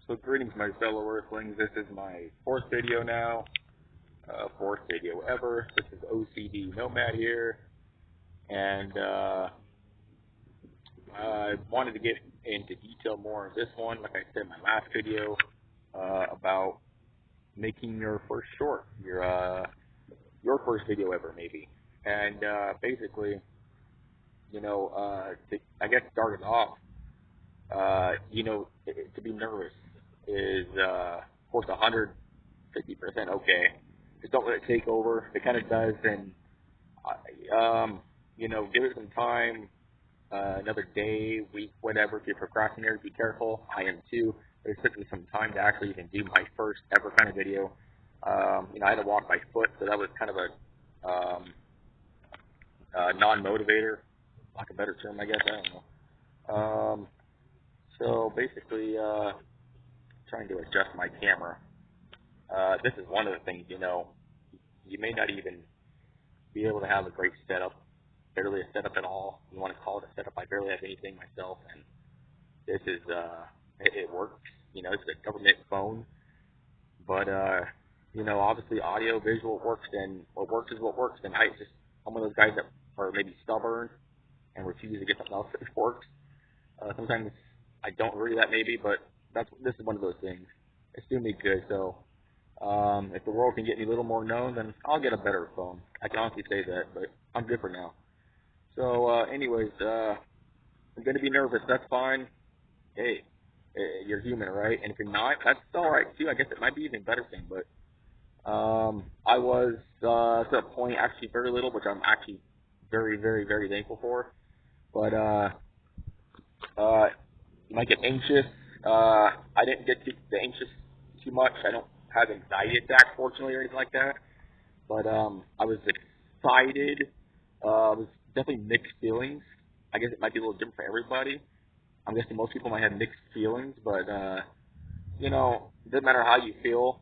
So greetings, my fellow Earthlings. This is my fourth video now, fourth video ever. This is O.C.D. Nomad here, and I wanted to get into detail more on this one, like I said in my last video, about making your first short, your first video ever, maybe. And basically, I guess start it off, to be nervous is, of course, 150% okay. Just don't let it take over. If it kind of does, then, give it some time, another day, week, whatever. If you're procrastinator, be careful. I am too. It took me some time to actually even do my first ever kind of video. I had to walk by foot, so that was kind of a non-motivator, like a better term, I guess. I don't know. So basically, trying to adjust my camera. This is one of the things, you may not even be able to have a great setup, barely a setup at all. You want to call it a setup? I barely have anything myself, and this is, it works. It's a government phone, but, obviously audio, visual works, and what works is what works, and I'm one of those guys that are maybe stubborn and refuse to get something else that works. Sometimes I don't agree with that maybe, but this is one of those things. It's doing me good, so if the world can get me a little more known, then I'll get a better phone. I can honestly say that, but I'm good for now. So anyways, I'm going to be nervous. That's fine. Hey, you're human, right? And if you're not, that's all right too. I guess it might be even a better thing, but I was to a point actually very little, which I'm actually very, very, very thankful for. But you might get anxious. I didn't get the anxious too much. I don't have anxiety attacks, fortunately, or anything like that. But I was excited. It was definitely mixed feelings. I guess it might be a little different for everybody. I'm guessing most people might have mixed feelings, but it doesn't matter how you feel.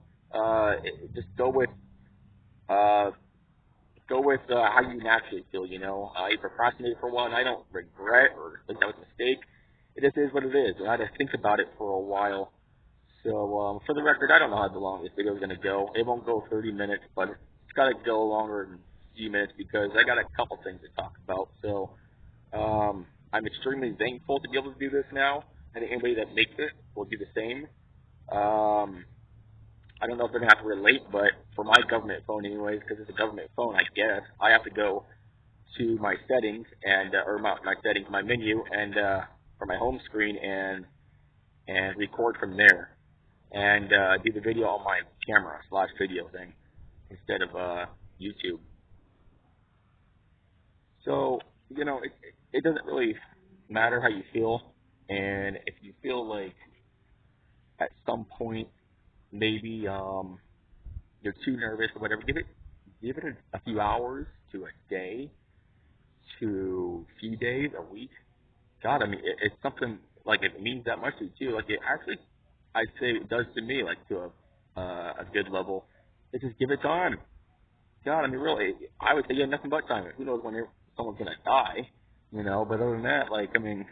Just go with how you naturally feel. You procrastinated for a while, and I don't regret or think that was a mistake. It just is what it is, and I had to think about it for a while. So for the record, I don't know how long this video is going to go. It won't go 30 minutes, but it's got to go longer than a few minutes because I got a couple things to talk about. So I'm extremely thankful to be able to do this now. I think anybody that makes it will do the same. I don't know if they're going to have to relate, but for my government phone anyways, because it's a government phone, I guess, I have to go to my settings and, my menu and, for my home screen and record from there and, do the video on my camera / video thing instead of, YouTube. So, it doesn't really matter how you feel, and if you feel like at some point maybe you're too nervous or whatever, give it a few hours to a day to a few days, a week. God, I mean, it's something like it means that much to you too. Like it actually, I'd say it does to me, like to a good level. It just give it time. God, I mean, really, I would say you have nothing but time. Who knows when someone's gonna die, But other than that, like, I mean,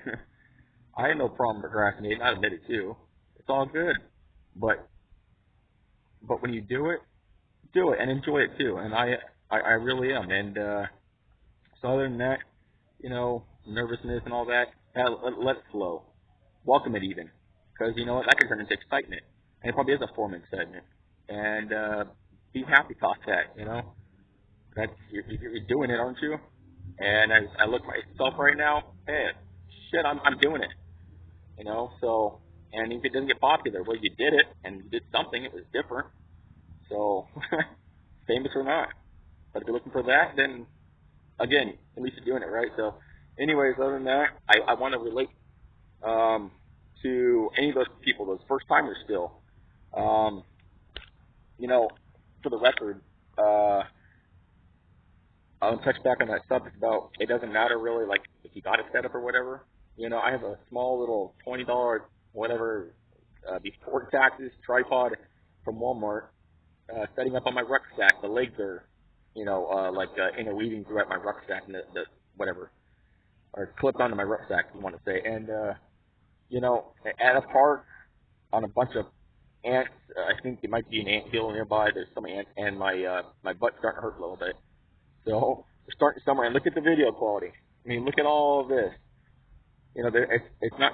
I had no problem procrastinating. I admit it too. It's all good, but when you do it and enjoy it too. And I really am. And so other than that, nervousness and all that, let it flow. Welcome it even, because you know what, that can turn into excitement, and it probably is a form of excitement. And be happy about that. That's you're doing it, aren't you? And I look at myself right now. Hey, shit, I'm doing it. So, and if it doesn't get popular, well, you did it, and you did something. It was different. So, famous or not. But if you're looking for that, then, again, at least you're doing it, right? So, anyways, other than that, I want to relate to any of those people, those first-timers still. For the record, I'll touch back on that subject about it doesn't matter really, like, if you got a setup or whatever. I have a small little $20, whatever, before taxes tripod from Walmart, setting up on my rucksack. The legs are, interweaving throughout my rucksack and the whatever, or clipped onto my rucksack, if you want to say. And, at a park, on a bunch of ants. I think it might be an ant hill nearby. There's some ants, and my butt's starting to hurt a little bit. So we're starting somewhere. And look at the video quality. I mean, look at all of this. You know, it's not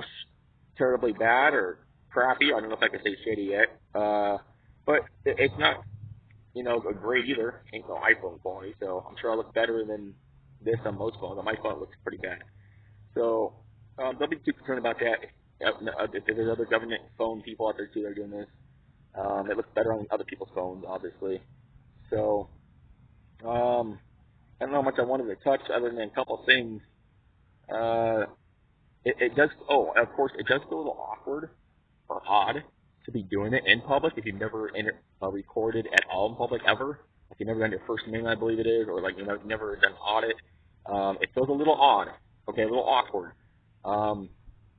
terribly bad or crappy. I don't know if I can say shitty yet. But it's not, you know, great either. Ain't no iPhone quality, so I'm sure I look better than this on most phones. On my phone, it looks pretty bad. So don't be too concerned about that. If there's other government phone people out there too that are doing this, it looks better on other people's phones, obviously. So I don't know how much I wanted to touch other than a couple things. It does. Oh, of course, it does feel a little awkward or odd to be doing it in public if you've never recorded at all in public ever. Like you've never done your first name, I believe it is, or like you've never done an audit. It feels a little odd. Okay, a little awkward.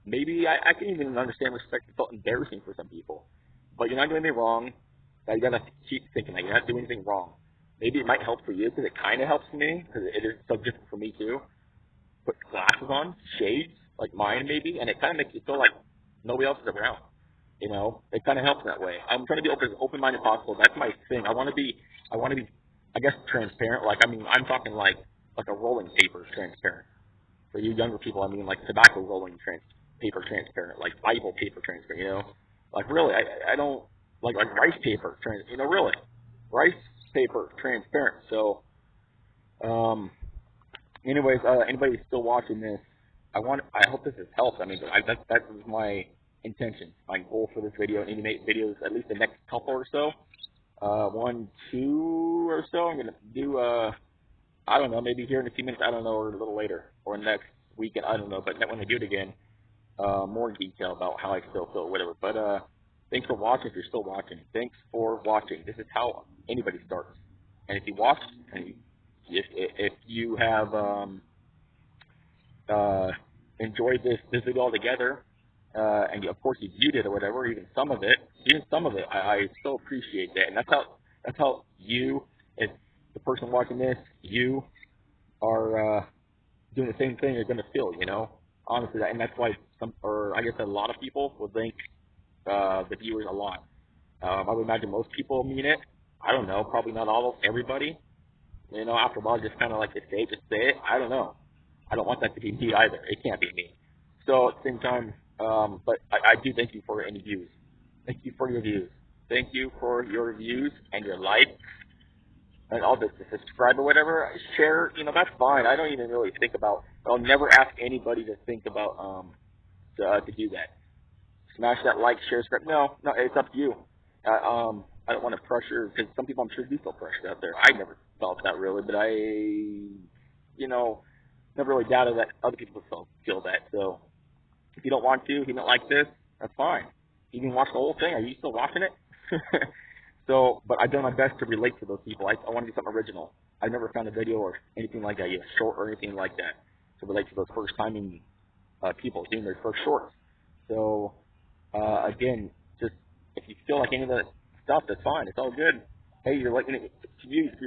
Maybe I can even understand respect. It felt embarrassing for some people, but you're not doing anything wrong. Now you gotta keep thinking that you're not doing anything wrong. Maybe it might help for you because it kind of helps me because it is so different for me too. Put glasses on, shades like mine maybe, and it kind of makes you feel like nobody else is around. You know, it kind of helps that way. I'm trying to be open-minded as possible. That's my thing. I want to be, I guess, transparent. Like, I mean, I'm talking like a rolling paper transparent. For you younger people, I mean like tobacco rolling paper transparent, like Bible paper transparent. You know, like really, I don't like rice paper you know, really, rice paper transparent. So, anyways, anybody who's still watching this, I hope this has helped. I mean, that was my intention, my goal for this video. I need to make videos at least the next couple or so, 1, 2 or so. I'm gonna do I don't know, maybe here in a few minutes, I don't know, or a little later, or next weekend, I don't know. But when I do it again, more in detail about how I still feel, whatever. But thanks for watching. If you're still watching, thanks for watching. This is how anybody starts. And if you watched, and if you have enjoyed this video altogether, and of course you viewed it or whatever, even some of it, I still appreciate that. And that's how you, as the person watching this, you are doing the same thing you're going to feel, you know, honestly. And that's why I guess a lot of people will thank the viewers a lot. I would imagine most people mean it. I don't know, probably not all, everybody. You know, after a while, just kind of like to say it. I don't know. I don't want that to be me either. It can't be me. So at the same time, but I do thank you for any views. Thank you for your views. Thank you for your views and your likes and all this, to subscribe or whatever. Share, you know, that's fine. I don't even really think about. I'll never ask anybody to think about to do that. Smash that like, share, subscribe. No, it's up to you. I don't want to pressure, because some people I'm sure do feel pressured out there. I never felt that really, but you know, never really doubted that other people feel that. So if you don't want to, if you don't like this, that's fine. You can watch the whole thing. Are you still watching it? So, but I've done my best to relate to those people. I want to do something original. I've never found a video or anything like that, short or anything like that, to relate to those first-timing people doing their first shorts. So, again, just if you feel like any of that stuff, that's fine. It's all good. Hey, you're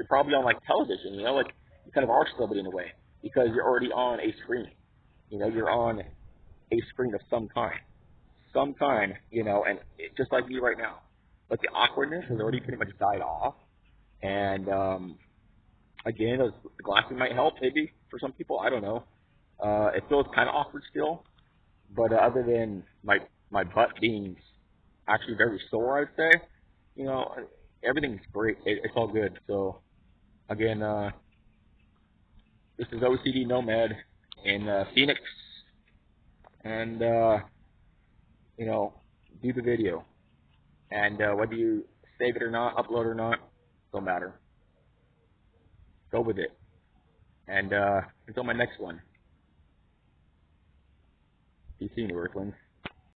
probably on like television, you know, like you kind of are somebody in a way because you're already on a screen. You know, you're on a screen of some kind, you know, and just like me right now. But the awkwardness has already pretty much died off. And again, the glasses might help maybe for some people. I don't know. It feels kind of awkward still, but other than my butt being actually very sore, I'd say, you know, everything's great. It's all good. So again, this is O.C.D. Nomad in Phoenix, and you know, do the video. And whether you save it or not, upload or not, don't matter. Go with it. And until my next one, be seeing you, Earthlings.